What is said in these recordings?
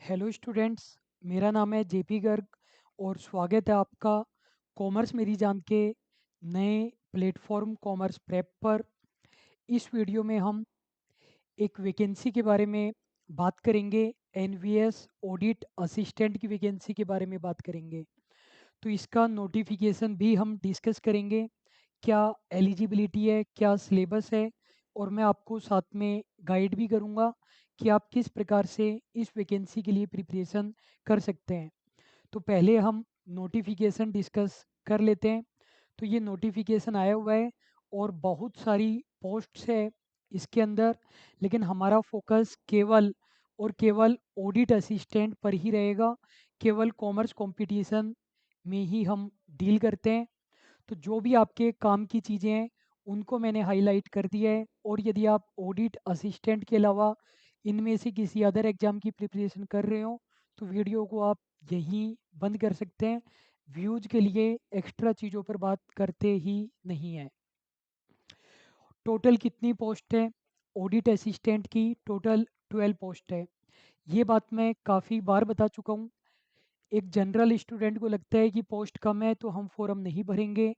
Hello students. मेरा नाम है जेपी गर्ग और स्वागत है आपका कॉमर्स मेरी जान के नए प्लेटफॉर्म कॉमर्स प्रेप पर। इस वीडियो में हम एक वैकेंसी के बारे में बात करेंगे। एनवीएस ऑडिट असिस्टेंट की वैकेंसी के बारे में बात करेंगे। तो इसका नोटिफिकेशन भी हम डिस्कस करेंगे, क्या एलिजिबिलिटी है, क्या सिलेबस है, और मैं आपको साथ में गाइड भी करूंगा कि आप किस प्रकार से इस वैकेंसी के लिए प्रिपरेशन कर सकते हैं। तो पहले हम नोटिफिकेशन डिस्कस कर लेते हैं। तो ये नोटिफिकेशन आया हुआ है और बहुत सारी पोस्ट्स है इसके अंदर, लेकिन हमारा फोकस केवल और केवल ऑडिट असिस्टेंट पर ही रहेगा। केवल कॉमर्स कंपटीशन में ही हम डील करते हैं। तो जो भी आपके काम की चीज़ें हैं उनको मैंने हाईलाइट कर दिया है, और यदि आप ऑडिट असिस्टेंट के अलावा इनमें से किसी अदर एग्ज़ाम की प्रिपरेशन कर रहे हो तो वीडियो को आप यहीं बंद कर सकते हैं। व्यूज के लिए एक्स्ट्रा चीज़ों पर बात करते ही नहीं है। टोटल कितनी पोस्ट है ऑडिट असिस्टेंट की? टोटल 12 पोस्ट है। ये बात मैं काफ़ी बार बता चुका हूँ। एक जनरल स्टूडेंट को लगता है कि पोस्ट कम है तो हम फॉर्म नहीं भरेंगे।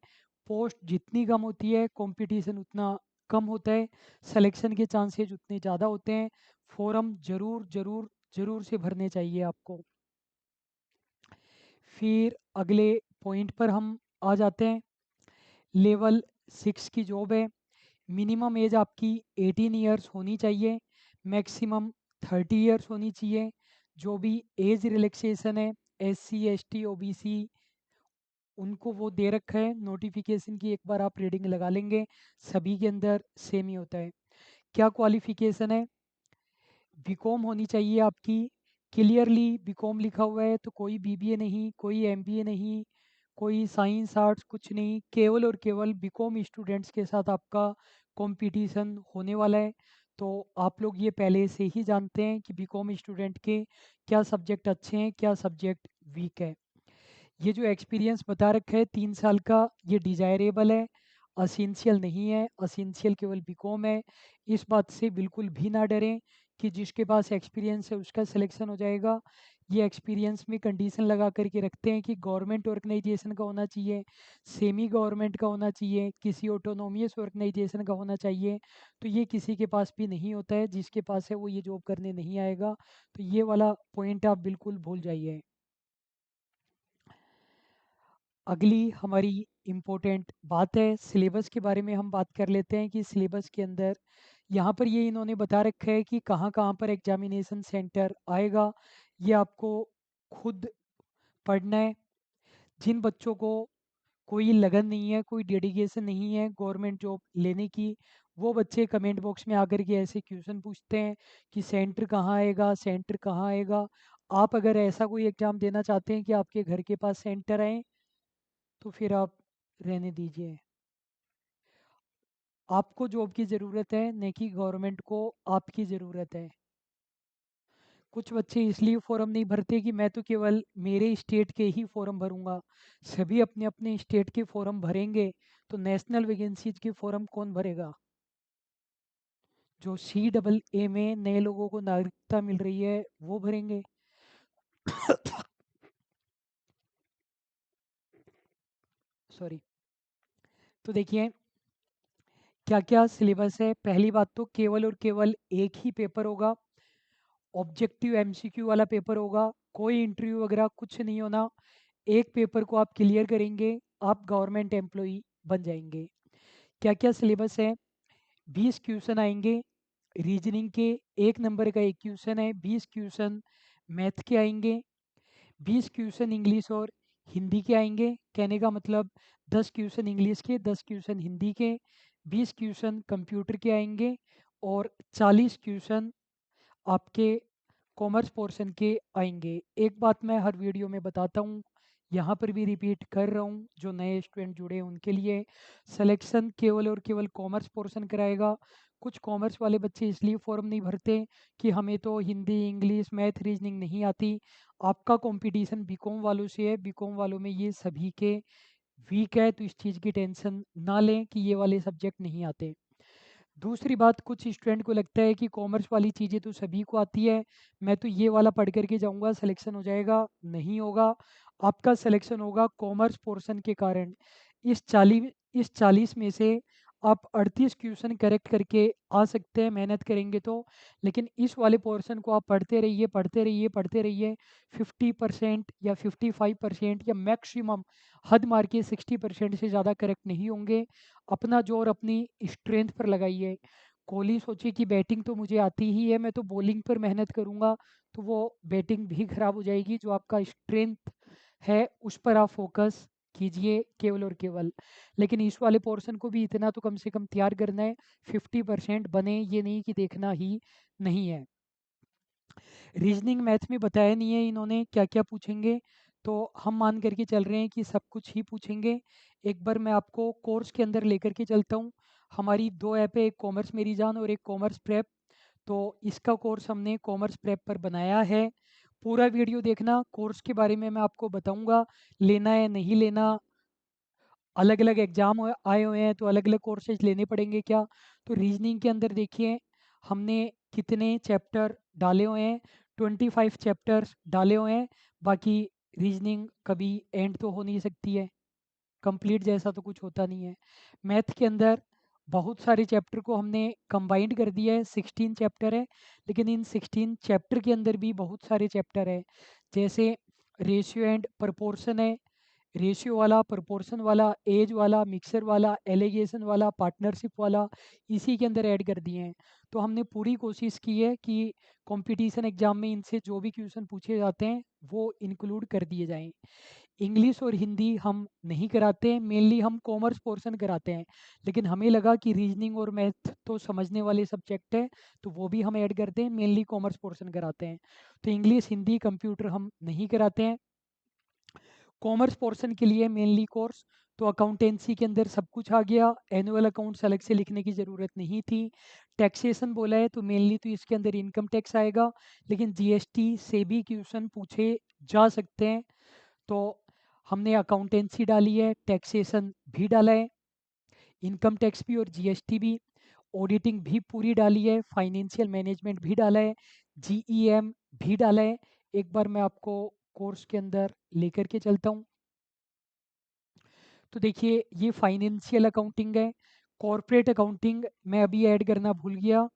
पोस्ट जितनी कम होती है कंपटीशन उतना कम होता है, सिलेक्शन के चांसेस उतने ज़्यादा होते हैं। फॉर्म ज़रूर ज़रूर ज़रूर से भरने चाहिए आपको। फिर अगले पॉइंट पर हम आ जाते हैं। लेवल 6 की जॉब है। मिनिमम एज आपकी 18 ईयर्स होनी चाहिए, मैक्सिमम 30 ईयर्स होनी चाहिए। जो भी एज रिलैक्सेशन है SC ST OBC उनको वो दे रखा है नोटिफिकेशन की, एक बार आप रीडिंग लगा लेंगे, सभी के अंदर सेम ही होता है। क्या क्वालिफिकेशन है? बीकॉम होनी चाहिए आपकी। क्लियरली बीकॉम लिखा हुआ है, तो कोई बीबीए नहीं, कोई एमबीए नहीं, कोई साइंस आर्ट्स कुछ नहीं, केवल और केवल बीकॉम स्टूडेंट्स के साथ आपका कंपटीशन होने वाला है। तो आप लोग ये पहले से ही जानते हैं कि बीकॉम स्टूडेंट के क्या सब्जेक्ट अच्छे हैं, क्या सब्जेक्ट वीक है। ये जो एक्सपीरियंस बता रखा है 3 साल का, ये डिजायरेबल है, असेंशियल नहीं है। असेंशियल केवल बीकॉम है। इस बात से बिल्कुल भी ना डरें कि जिसके पास एक्सपीरियंस है उसका सिलेक्शन हो जाएगा। ये एक्सपीरियंस में कंडीशन लगा करके रखते हैं कि गवर्नमेंट ऑर्गेनाइजेशन का होना चाहिए, सेमी गवर्नमेंट का होना चाहिए, किसी ऑटोनोमियस ऑर्गेनाइजेशन का होना चाहिए। तो ये किसी के पास भी नहीं होता है, जिसके पास है वो ये जॉब करने नहीं आएगा। तो ये वाला पॉइंट आप बिल्कुल भूल जाइए। अगली हमारी इम्पोर्टेंट बात है सिलेबस के बारे में। हम बात कर लेते हैं कि सिलेबस के अंदर यहाँ पर ये इन्होंने बता रखा है कि कहाँ कहाँ पर एग्जामिनेशन सेंटर आएगा। ये आपको खुद पढ़ना है। जिन बच्चों को कोई लगन नहीं है, कोई डेडिकेशन नहीं है गवर्नमेंट जॉब लेने की, वो बच्चे कमेंट बॉक्स में आकर के ऐसे क्वेश्चन पूछते हैं कि सेंटर कहाँ आएगा, सेंटर कहाँ आएगा। आप अगर ऐसा कोई एग्ज़ाम देना चाहते हैं कि आपके घर के पास सेंटर आए तो फिर आप रहने दीजिए। आपको जॉब की ज़रूरत है, न कि गवर्नमेंट को आपकी ज़रूरत है। कुछ बच्चे इसलिए फॉर्म नहीं भरते कि मैं तो केवल मेरे स्टेट के ही फॉर्म भरूंगा। सभी अपने अपने स्टेट के फॉर्म भरेंगे तो नेशनल वैकेंसीज के फॉर्म कौन भरेगा? जो CAA में नए लोगों को नागरिकता मिल रही है वो भरेंगे। सॉरी। तो देखिए क्या क्या सिलेबस है। पहली बात तो केवल और केवल एक ही पेपर होगा, ऑब्जेक्टिव MCQ वाला पेपर होगा। कोई इंटरव्यू वगैरह कुछ नहीं होना। एक पेपर को आप क्लियर करेंगे, आप गवर्नमेंट एम्प्लॉई बन जाएंगे। क्या क्या सिलेबस है? 20 क्वेश्चन आएंगे रीजनिंग के, 1 नंबर का एक क्वेश्चन है। 20 क्वेश्चन मैथ के आएंगे। 20 क्वेश्चन इंग्लिश और हिंदी के आएंगे। कहने का मतलब 10 क्वेश्चन इंग्लिश के, 10 क्वेश्चन हिंदी के, 20 क्वेश्चन कंप्यूटर के आएंगे, और 40 क्वेश्चन आपके कॉमर्स पोर्शन के आएंगे। एक बात मैं हर वीडियो में बताता हूँ, यहाँ पर भी रिपीट कर रहा हूँ, जो नए स्टूडेंट जुड़े हैं उनके लिए, सिलेक्शन केवल और केवल कॉमर्स पोर्शन कराएगा। कुछ कॉमर्स वाले बच्चे इसलिए फॉर्म नहीं भरते कि हमें तो हिंदी इंग्लिश मैथ रीजनिंग नहीं आती। आपका कंपटीशन बीकॉम वालों से है, बीकॉम वालों में ये सभी के वीक है, तो इस चीज़ की टेंशन ना लें कि ये वाले सब्जेक्ट नहीं आते। दूसरी बात, कुछ स्टूडेंट को लगता है कि कॉमर्स वाली चीज़ें तो सभी को आती है, मैं तो ये वाला पढ़ कर के जाऊँगा सिलेक्शन हो जाएगा। नहीं होगा, आपका सिलेक्शन होगा कॉमर्स पोर्शन के कारण। इस 40 में से आप 38 क्वेश्चन करेक्ट करके आ सकते हैं मेहनत करेंगे तो। लेकिन इस वाले पोर्शन को आप पढ़ते रहिए, पढ़ते रहिए, पढ़ते रहिए। 50% या 55% या मैक्सिमम हद मार के 60% से ज़्यादा करेक्ट नहीं होंगे। अपना जोर अपनी स्ट्रेंथ पर लगाइए। कोहली सोचे कि बैटिंग तो मुझे आती ही है, मैं तो बॉलिंग पर मेहनत करूंगा, तो वो बैटिंग भी खराब हो जाएगी। जो आपका स्ट्रेंथ है उस पर आप फोकस कीजिए केवल और केवल। लेकिन इस वाले पोर्शन को भी इतना तो कम से कम तैयार करना है, 50% बने, ये नहीं कि देखना ही नहीं है। रीजनिंग मैथ में बताया नहीं है इन्होंने क्या क्या पूछेंगे, तो हम मान करके चल रहे हैं कि सब कुछ ही पूछेंगे। एक बार मैं आपको कोर्स के अंदर लेकर के चलता हूँ। हमारी दो ऐप है, एक कॉमर्स मेरी जान और एक कॉमर्स प्रेप। तो इसका कोर्स हमने कॉमर्स प्रेप पर बनाया है। पूरा वीडियो देखना, कोर्स के बारे में मैं आपको बताऊंगा, लेना है नहीं लेना, अलग अलग एग्जाम आए हुए हैं तो अलग अलग कोर्सेज लेने पड़ेंगे क्या। तो रीजनिंग के अंदर देखिए हमने कितने चैप्टर डाले हुए हैं, 25 चैप्टर्स डाले हुए हैं। बाकी रीजनिंग कभी एंड तो हो नहीं सकती है, कंप्लीट जैसा तो कुछ होता नहीं है। मैथ के अंदर बहुत सारे चैप्टर को हमने कंबाइंड कर दिया है, 16 चैप्टर है। लेकिन इन 16 चैप्टर के अंदर भी बहुत सारे चैप्टर है, जैसे रेशियो एंड प्रपोर्शन है, रेशियो वाला, प्रोपोर्शन वाला, एज वाला, मिक्सर वाला, एलिगेशन वाला, पार्टनरशिप वाला, इसी के अंदर ऐड कर दिए हैं। तो हमने पूरी कोशिश की है कि कंपटीशन एग्जाम में इनसे जो भी क्वेश्चन पूछे जाते हैं वो इंक्लूड कर दिए जाएं। इंग्लिश और हिंदी हम नहीं कराते हैं, मेनली हम कॉमर्स पोर्शन कराते हैं। लेकिन हमें लगा कि रीजनिंग और मैथ तो समझने वाले सब्जेक्ट है, तो वो भी हम ऐड करते हैं, मेनली कॉमर्स पोर्शन कराते हैं। तो इंग्लिश, हिंदी, कंप्यूटर हम नहीं कराते हैं। कॉमर्स पोर्शन के लिए मेनली कोर्स तो अकाउंटेंसी के अंदर सब कुछ आ गया, एनुअल अकाउंट्स अलग से लिखने की ज़रूरत नहीं थी। टैक्सेशन बोला है तो मेनली तो इसके अंदर इनकम टैक्स आएगा, लेकिन जीएसटी से भी क्वेश्चन पूछे जा सकते हैं। तो हमने अकाउंटेंसी डाली है, टैक्सेशन भी डाला है, इनकम टैक्स भी और जीएसटी भी, ऑडिटिंग भी पूरी डाली है, फाइनेंशियल मैनेजमेंट भी डाला है, जीईएम भी डाला है। एक बार मैं आपको कोर्स के अंदर लेकर के चलता हूँ। तो देखिए ये फाइनेंशियल अकाउंटिंग है, कॉरपोरेट अकाउंटिंग मैं अभी ऐड करना भूल गया।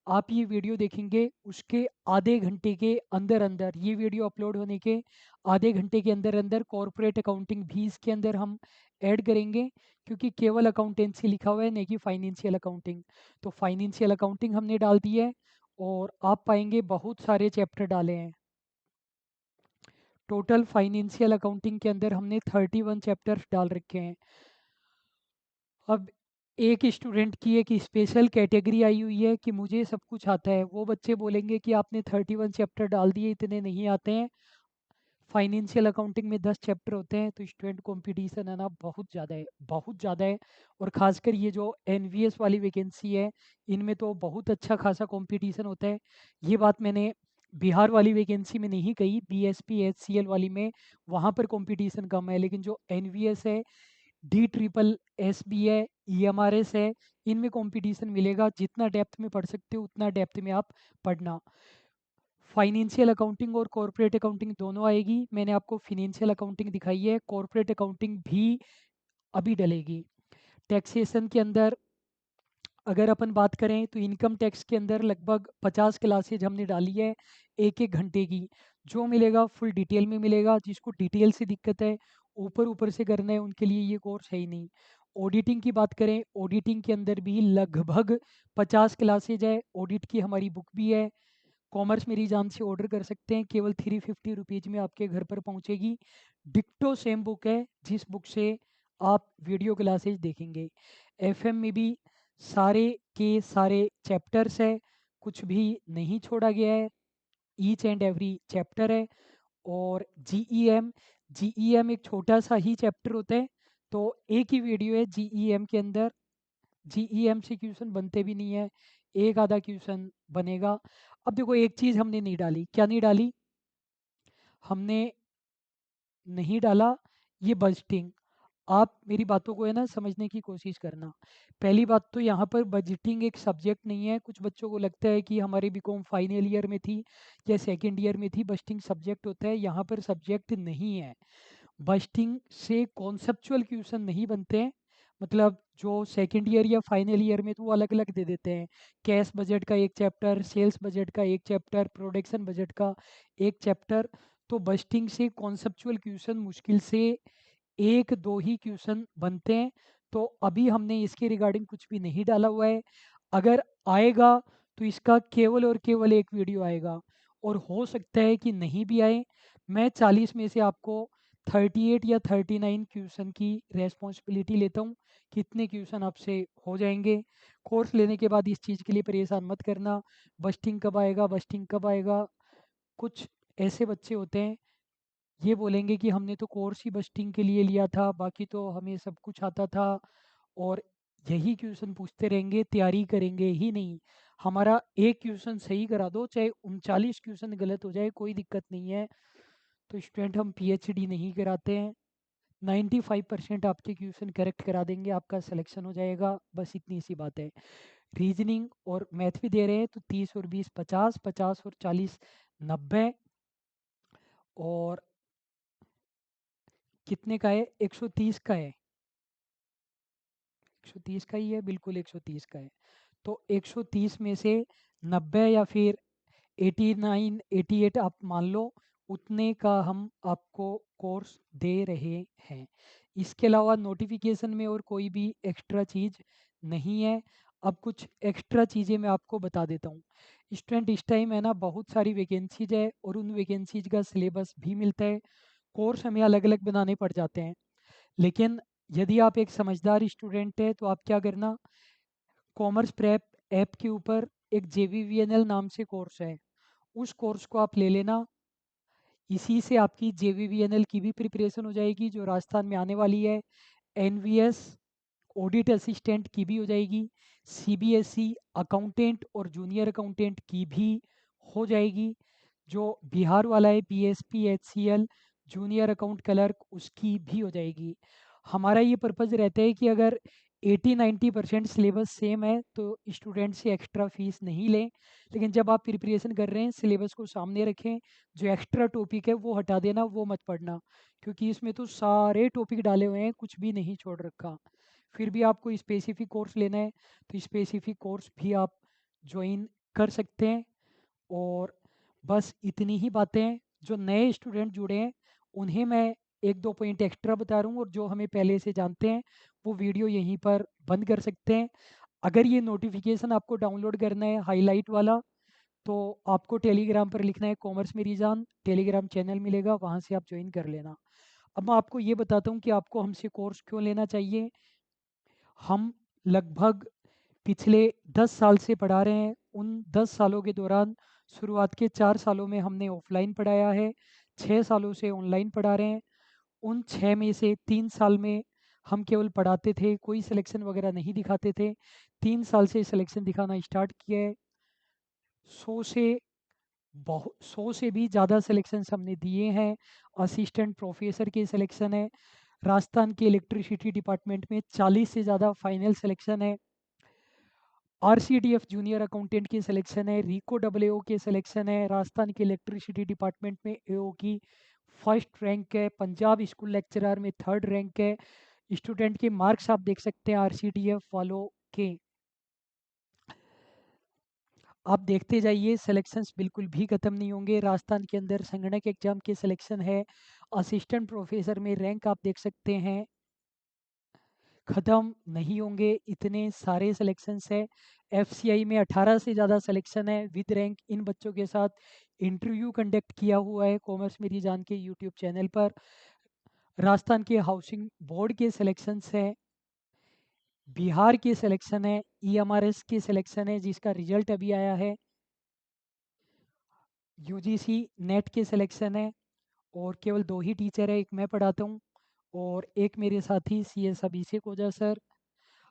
आप ये वीडियो देखेंगे उसके आधे घंटे के अंदर अंदर, ये वीडियो अपलोड होने के आधे घंटे के अंदर अंदर कॉरपोरेट अकाउंटिंग भी इसके अंदर हम ऐड करेंगे, क्योंकि केवल अकाउंटेंसी लिखा हुआ है नहीं कि फाइनेंशियल अकाउंटिंग। तो फाइनेंशियल अकाउंटिंग हमने डाल दी है, और आप पाएंगे बहुत सारे चैप्टर डाले हैं। टोटल फाइनेंशियल अकाउंटिंग के अंदर हमने 31 चैप्टर्स डाल रखे हैं। अब एक स्टूडेंट की एक स्पेशल कैटेगरी आई हुई है कि मुझे सब कुछ आता है, वो बच्चे बोलेंगे कि आपने 31 चैप्टर डाल दिए, इतने नहीं आते हैं। फाइनेंशियल अकाउंटिंग में 10 चैप्टर होते हैं, तो स्टूडेंट कंपटीशन है ना बहुत ज़्यादा है, बहुत ज़्यादा है। और ख़ासकर ये जो एनवीएस वाली वैकेंसी है, इनमें तो बहुत अच्छा खासा कंपटीशन होता है। ये बात मैंने बिहार वाली वैकेंसी में नहीं कही, बीएसपी एचसीएल वाली में वहाँ पर कंपटीशन कम है। लेकिन जो एनवीएस है, डी ट्रिपल एस बी है, ईएमआरएस है, इनमें कंपटीशन मिलेगा। जितना डेप्थ में पढ़ सकते हो उतना डेप्थ में आप पढ़ना। फाइनेंशियल अकाउंटिंग और कॉर्पोरेट अकाउंटिंग दोनों आएगी। मैंने आपको फिनेंशियल अकाउंटिंग दिखाई है, कॉर्पोरेट अकाउंटिंग भी अभी डलेगी। टैक्सेशन के अंदर अगर अपन बात करें तो इनकम टैक्स के अंदर लगभग 50 क्लासेज हमने डाली है, एक एक घंटे की। जो मिलेगा फुल डिटेल में मिलेगा, जिसको डिटेल से दिक्कत है, ऊपर ऊपर से करना है, उनके लिए ये कोर्स है ही नहीं। ऑडिटिंग की बात करें, ऑडिटिंग के अंदर भी लगभग 50 क्लासेज है, ऑडिट की हमारी बुक भी है। कॉमर्स मेरी जान से ऑर्डर कर सकते हैं, केवल 350 रुपीज़ में आपके घर पर पहुंचेगी। डिक्टो सेम बुक है जिस बुक से आप वीडियो क्लासेज देखेंगे। एफएम में भी सारे के सारे चैप्टर्स है, कुछ भी नहीं छोड़ा गया है, ईच एंड एवरी चैप्टर है। और जीईएम, जीईएम एक छोटा सा ही चैप्टर होता है, तो एक ही वीडियो है जीईएम के अंदर। जीईएम से क्वेश्चन बनते भी नहीं है, एक आधा क्वेश्चन बनेगा। अब देखो एक चीज़ हमने नहीं डाली, क्या नहीं डाली, हमने नहीं डाला ये बजटिंग। आप मेरी बातों को है ना समझने की कोशिश करना। पहली बात तो यहाँ पर बजटिंग एक सब्जेक्ट नहीं है। कुछ बच्चों को लगता है कि हमारी बीकॉम फाइनल ईयर में थी या सेकंड ईयर में थी, बजटिंग सब्जेक्ट होता है। यहाँ पर सब्जेक्ट नहीं है। बस्टिंग से कॉन्सेप्चुअल क्वेश्चन नहीं बनते हैं। मतलब जो सेकंड ईयर या फाइनल ईयर में तो वो अलग अलग दे देते हैं। कैश बजट का एक चैप्टर, सेल्स बजट का एक चैप्टर, प्रोडक्शन बजट का एक चैप्टर। तो बस्टिंग से कॉन्सेप्चुअल क्वेश्चन मुश्किल से एक दो ही क्वेश्चन बनते हैं। तो अभी हमने इसके रिगार्डिंग कुछ भी नहीं डाला हुआ है। अगर आएगा तो इसका केवल और केवल एक वीडियो आएगा, और हो सकता है कि नहीं भी आए। मैं 40 में से आपको 38 या 39 क्वेश्चन की रेस्पॉन्सिबिलिटी लेता हूँ। कितने क्वेश्चन आपसे हो जाएंगे। कोर्स लेने के बाद इस चीज़ के लिए परेशान मत करना, बस्टिंग कब आएगा, बस्टिंग कब आएगा। कुछ ऐसे बच्चे होते हैं, ये बोलेंगे कि हमने तो कोर्स ही बस्टिंग के लिए लिया था, बाकी तो हमें सब कुछ आता था, और यही क्वेश्चन पूछते रहेंगे, तैयारी करेंगे ही नहीं। हमारा एक क्वेश्चन सही करा दो, चाहे 39 क्वेश्चन गलत हो जाए, कोई दिक्कत नहीं है। तो स्टूडेंट हम पीएचडी नहीं कराते हैं। 95% आपके क्वेश्चन करेक्ट करा देंगे, आपका सिलेक्शन हो जाएगा, बस इतनी सी बात है। रीजनिंग और मैथ भी दे रहे हैं, तो 30 और 20 50, 50 और 40 90, और कितने का है, 130 का है। 130 का ही है, बिल्कुल 130 का है। तो 130 में से 90 या फिर 89 88 आप मान लो, उतने का हम आपको कोर्स दे रहे हैं। इसके अलावा नोटिफिकेशन में और कोई भी एक्स्ट्रा चीज़ नहीं है। अब कुछ एक्स्ट्रा चीज़ें मैं आपको बता देता हूँ। स्टूडेंट, इस टाइम है ना बहुत सारी वैकेंसीज है, और उन वैकेंसीज का सिलेबस भी मिलता है। कोर्स हमें अलग अलग बनाने पड़ जाते हैं। लेकिन यदि आप एक समझदार स्टूडेंट है तो आप क्या करना, कॉमर्स प्रेप ऐप के ऊपर एक JVVNL नाम से कोर्स है, उस कोर्स को आप ले लेना। इसी से आपकी JVVNL की भी प्रिपरेशन हो जाएगी जो राजस्थान में आने वाली है। NVS ऑडिट असिस्टेंट की भी हो जाएगी। CBSE अकाउंटेंट और जूनियर अकाउंटेंट की भी हो जाएगी। जो बिहार वाला है BSP HCL junior account clerk, उसकी भी हो जाएगी। हमारा ये पर्पज़ रहता है कि अगर 80-90% सिलेबस सेम है तो स्टूडेंट से एक्स्ट्रा फीस नहीं लें। लेकिन जब आप प्रिपरेशन कर रहे हैं, सिलेबस को सामने रखें, जो एक्स्ट्रा टॉपिक है वो हटा देना, वो मत पढ़ना, क्योंकि इसमें तो सारे टॉपिक डाले हुए हैं, कुछ भी नहीं छोड़ रखा। फिर भी आपको स्पेसिफिक कोर्स लेना है तो स्पेसिफिक कोर्स भी आप ज्वाइन कर सकते हैं। और बस इतनी ही बातें हैं। जो नए स्टूडेंट जुड़े हैं उन्हें मैं एक दो पॉइंट एक्स्ट्रा बता रहा हूँ, और जो हमें पहले से जानते हैं वो वीडियो यहीं पर बंद कर सकते हैं। अगर ये नोटिफिकेशन आपको डाउनलोड करना है हाईलाइट वाला, तो आपको टेलीग्राम पर लिखना है कॉमर्स मेरी जान, टेलीग्राम चैनल मिलेगा, वहाँ से आप ज्वाइन कर लेना। अब मैं आपको ये बताता हूँ कि आपको हमसे कोर्स क्यों लेना चाहिए। हम लगभग पिछले 10 साल से पढ़ा रहे हैं। उन 10 सालों के दौरान शुरुआत के 4 सालों में हमने ऑफलाइन पढ़ाया है, 6 सालों से ऑनलाइन पढ़ा रहे हैं। उन 6 में से 3 साल में हम केवल पढ़ाते थे, कोई सिलेक्शन वगैरह नहीं दिखाते थे। 3 साल से सिलेक्शन दिखाना स्टार्ट किया है। 100 से 100 से भी ज़्यादा सिलेक्शंस हमने दिए हैं। असिस्टेंट प्रोफेसर के सिलेक्शन है। राजस्थान के इलेक्ट्रिसिटी डिपार्टमेंट में 40 से ज़्यादा फाइनल सिलेक्शन है। RCDF जूनियर अकाउंटेंट की सिलेक्शन है। रिको AAO के सिलेक्शन है। राजस्थान के इलेक्ट्रिसिटी डिपार्टमेंट में AO की फर्स्ट रैंक है। पंजाब स्कूल लेक्चरर में थर्ड रैंक है। स्टूडेंट के मार्क्स आप देख सकते हैं RCDF वालों के। आप देखते जाइए, सिलेक्शंस बिल्कुल भी ख़त्म नहीं होंगे। राजस्थान के अंदर संगणक एग्जाम के सिलेक्शन है। असिस्टेंट प्रोफेसर में रैंक आप देख सकते हैं, ख़त्म नहीं होंगे, इतने सारे सिलेक्शंस है। FCI में 18 से ज़्यादा सिलेक्शन है विद रैंक। इन बच्चों के साथ इंटरव्यू कंडक्ट किया हुआ है कॉमर्स मेरी जान के यूट्यूब चैनल पर। राजस्थान के हाउसिंग बोर्ड के सिलेक्शंस है, बिहार के सिलेक्शन है, EMRS के सिलेक्शन है जिसका रिजल्ट अभी आया है, UGC नेट के सिलेक्शन है। और केवल 2 ही टीचर है, एक मैं पढ़ाता हूँ और एक मेरे साथी CS अभिषेक ओझा सर।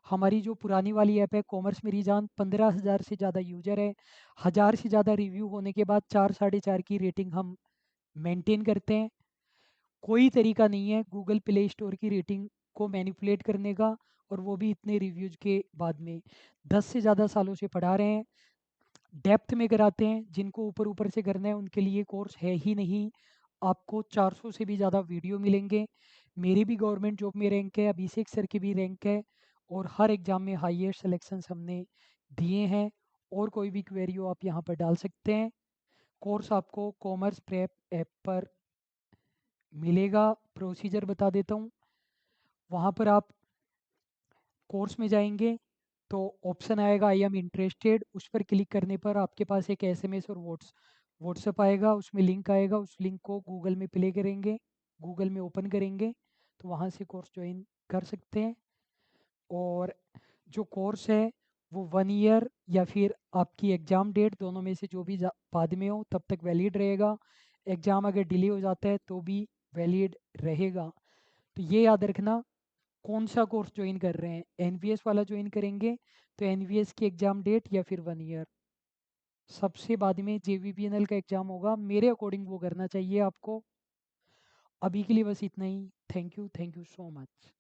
हमारी जो पुरानी वाली ऐप है कॉमर्स मेरी जान, 15,000 से ज़्यादा यूजर है। 1000 से ज़्यादा रिव्यू होने के बाद 4 साढ़े 4 की रेटिंग हम मेंटेन करते हैं। कोई तरीका नहीं है गूगल प्ले स्टोर की रेटिंग को मैनिपुलेट करने का, और वो भी इतने रिव्यूज के बाद में। 10 से ज़्यादा सालों से पढ़ा रहे हैं, डेप्थ में कराते हैं। जिनको ऊपर ऊपर से करना है उनके लिए कोर्स है ही नहीं। आपको 400 से भी ज़्यादा वीडियो मिलेंगे। मेरी भी गवर्नमेंट जॉब में रैंक है, अभिषेक सर की भी रैंक है, और हर एग्ज़ाम में हाईएस्ट सिलेक्शंस हमने दिए हैं। और कोई भी क्वेरी हो आप यहाँ पर डाल सकते हैं। कोर्स आपको कॉमर्स प्रेप ऐप पर मिलेगा। प्रोसीजर बता देता हूँ। वहाँ पर आप कोर्स में जाएंगे तो ऑप्शन आएगा आई एम इंटरेस्टेड, उस पर क्लिक करने पर आपके पास एक एसएमएस और व्हाट्सएप आएगा, उसमें लिंक आएगा। उस लिंक को गूगल में प्ले करेंगे, गूगल में ओपन करेंगे, तो वहाँ से कोर्स ज्वाइन कर सकते हैं। और जो कोर्स है वो 1 ईयर या फिर आपकी एग्ज़ाम डेट दोनों में से जो भी बाद में हो तब तक वैलिड रहेगा। एग्ज़ाम अगर डिले हो जाता है तो भी वैलिड रहेगा। तो ये याद रखना, कौन सा कोर्स ज्वाइन कर रहे हैं। एनवीएस वाला ज्वाइन करेंगे तो एनवीएस की एग्ज़ाम डेट या फिर 1 ईयर। सबसे बाद में जेवीपीएनएल का एग्ज़ाम होगा, मेरे अकॉर्डिंग वो करना चाहिए आपको। अभी के लिए बस इतना ही। Thank you so much.